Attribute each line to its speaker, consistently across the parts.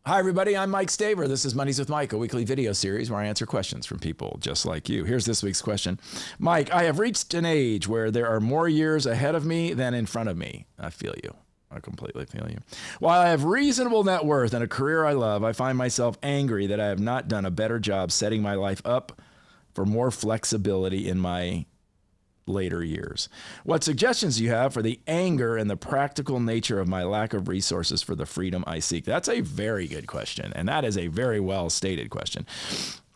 Speaker 1: Hi, everybody. I'm Mike Staver. This is Mondays with Mike, a weekly video series where I answer questions from people just like you. Here's this week's question. Mike, I have reached an age where there are more years ahead of me than in front of me. I feel you. I completely feel you. While I have reasonable net worth and a career I love, I find myself angry that I have not done a better job setting my life up for more flexibility in my later years. What suggestions do you have for the anger and the practical nature of my lack of resources for the freedom I seek? That's a very good question, and that is a very well stated question.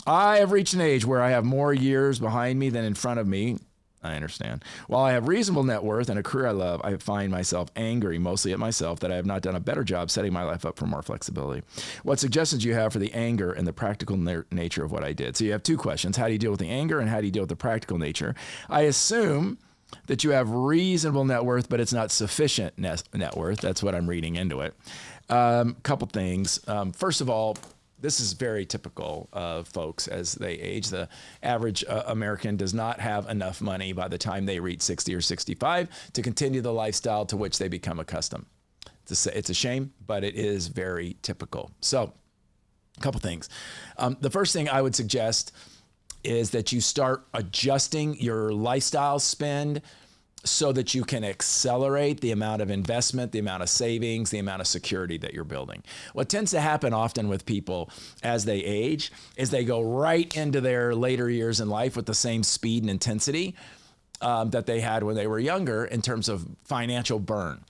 Speaker 1: I have reached an age where I have more years behind me than in front of me. I understand. While I have reasonable net worth and a career I love, I find myself angry mostly at myself that I have not done a better job setting my life up for more flexibility. What suggestions do you have for the anger and the practical nature of what I did? So you have two questions. How do you deal with the anger and how do you deal with the practical nature? I assume that you have reasonable net worth, but it's not sufficient net worth. That's what I'm reading into it. Couple things. First of all, this is very typical of folks as they age. The average American does not have enough money by the time they reach 60 or 65 to continue the lifestyle to which they become accustomed. It's a shame, but it is very typical. So a couple things. The first thing I would suggest is that you start adjusting your lifestyle spend so that you can accelerate the amount of investment, the amount of savings, the amount of security that you're building. What tends to happen often with people as they age is they go right into their later years in life with the same speed and intensity that they had when they were younger in terms of financial burn.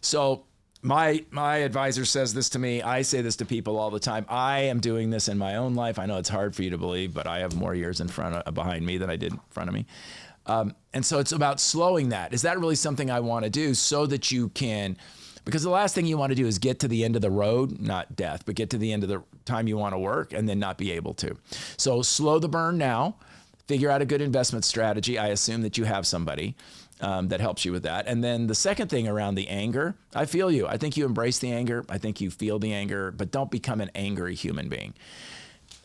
Speaker 1: So my advisor says this to me. I say this to people all the time. I am doing this in my own life. I know it's hard for you to believe, but I have more years behind me than I did in front of me. And so it's about slowing that. Is that really something I want to do so that you can, because the last thing you want to do is get to the end of the road, not death, but get to the end of the time you want to work and then not be able to. So slow the burn now, figure out a good investment strategy. I assume that you have somebody that helps you with that. And then the second thing around the anger, I feel you. I think you embrace the anger. I think you feel the anger, but don't become an angry human being.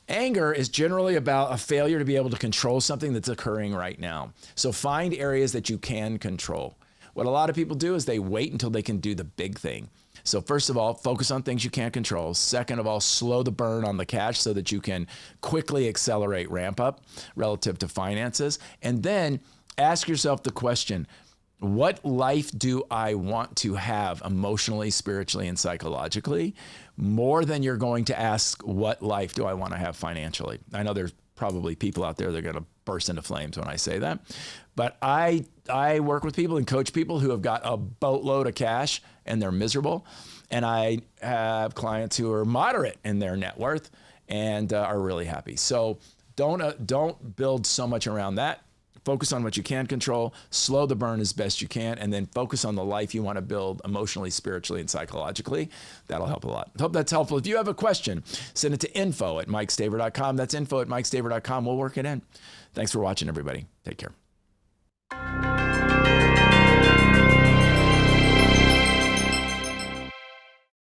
Speaker 1: Anger is generally about a failure to be able to control something that's occurring right now. So find areas that you can control. What a lot of people do is they wait until they can do the big thing. So first of all, focus on things you can't control. Second of all, slow the burn on the cash so that you can quickly accelerate ramp up relative to finances. And then ask yourself the question, what life do I want to have emotionally, spiritually, and psychologically, more than you're going to ask, what life do I want to have financially? I know there's probably people out there that are going to burst into flames when I say that, but I work with people and coach people who have got a boatload of cash and they're miserable. And I have clients who are moderate in their net worth and are really happy. So don't build so much around that. Focus on what you can control, slow the burn as best you can, and then focus on the life you want to build emotionally, spiritually, and psychologically. That'll help a lot. Hope that's helpful. If you have a question, send it to info@mikestaver.com. That's info@mikestaver.com. We'll work it in. Thanks for watching, everybody. Take care.